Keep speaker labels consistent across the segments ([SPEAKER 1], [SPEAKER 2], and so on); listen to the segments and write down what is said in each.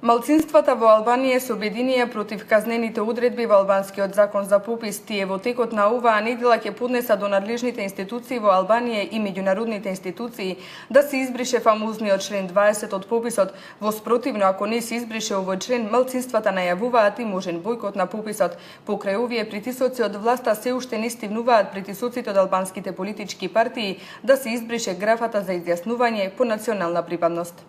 [SPEAKER 1] Малцинствата во Албанија се обединија против казнените одредби во албанскиот закон за попис. Тие во текот на оваа недела ќе поднесат до надлежните институции во Албанија и меѓународните институции да се избрише фамозниот член 20 од пописот. Во спротивно, ако не се избрише овој член, малцинствата најавуваат и можен бојкот на пописот. Покрај овие притисоци од власта се уште не стивнуваат притисоците од албанските политички партии да се избрише графата за изјаснување по национална припадност.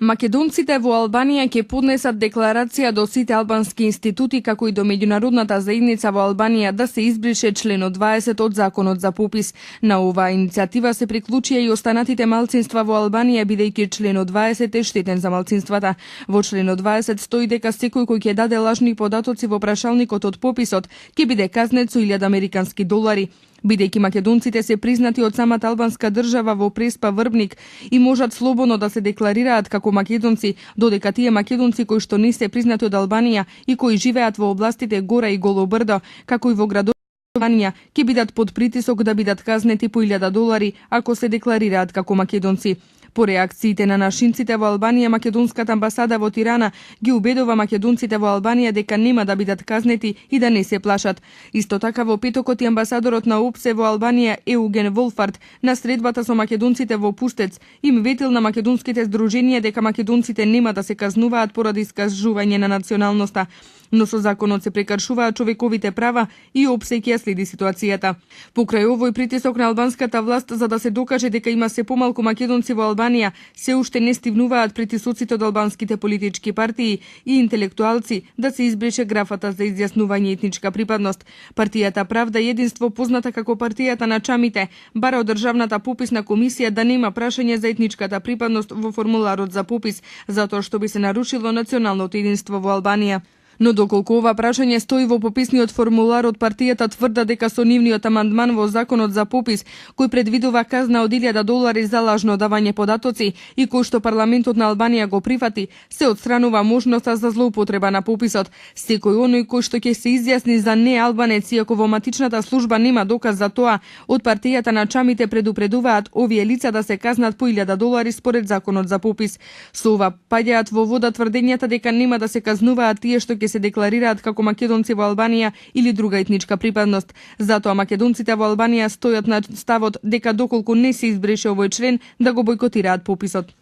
[SPEAKER 1] Македонците во Албанија ќе поднесат декларација до сите албански институти како и до меѓународната заедница во Албанија да се избрише членот 20 од законот за попис. На оваа иницијатива се приклучија и останатите малцинства во Албанија, бидејќи членот 20 е штетен за малцинствата. Во членот 20 стои дека секој кој ќе даде лажни податоци во прашалникот од пописот ќе биде казнет со 1000 американски долари. Бидејќи македонците се признати од самата албанска држава во Преспа Врбник и можат слободно да се декларираат како македонци, додека тие македонци кои што не се признати од Албанија и кои живеат во областите Гора и Голо Брдо, како и во градот Албанија, ќе бидат под притисок да бидат казнети по 1000 долари ако се декларираат како македонци. По реакциите на нашинците во Албанија, македонската амбасада во Тирана ги убедува македонците во Албанија дека нема да бидат казнети и да не се плашат. Исто така во петокот и амбасадорот на ОПСЕ во Албанија Еуген Волфард на средбата со македонците во Пустец им ветил на македонските здруженија дека македонците нема да се казнуваат поради искажување на националноста, но со законот се прекршуваат човековите права и ОПСЕ ќе следи ситуацијата. Покрај овој притисок на албанската власт за да се докаже дека има се помалку македонци во Албанија, се уште не стивнуваат притисоците од албанските политички партии и интелектуалци да се избрише графата за изјаснување етничка припадност. Партијата Правда и Единство, позната како партијата на чамите, бара од државната пописна комисија да нема прашање за етничката припадност во формуларот за попис, затоа што би се нарушило националното единство во Албанија. Но доколку ова прашање стои во пописниот формулар од партијата тврда дека со нивниот амандман во законот за попис, кој предвидува казна од 1000 долари за лажно давање податоци и кој што парламентот на Албанија го прифати, се отстранува можноста за злоупотреба на пописот. Секој оној кој што ќе се изјасни за неалбанец, иако во матичната служба нема доказ за тоа, од партијата на чамите предупредуваат овие лица да се казнат по 1000 долари според законот за попис. Со ова паѓаат во вода тврдењата дека нема да се казнуваат тие што ќе се декларираат како македонци во Албанија или друга етничка припадност. Затоа македонците во Албанија стојат на ставот дека доколку не се избрише овој член, да го бојкотираат пописот.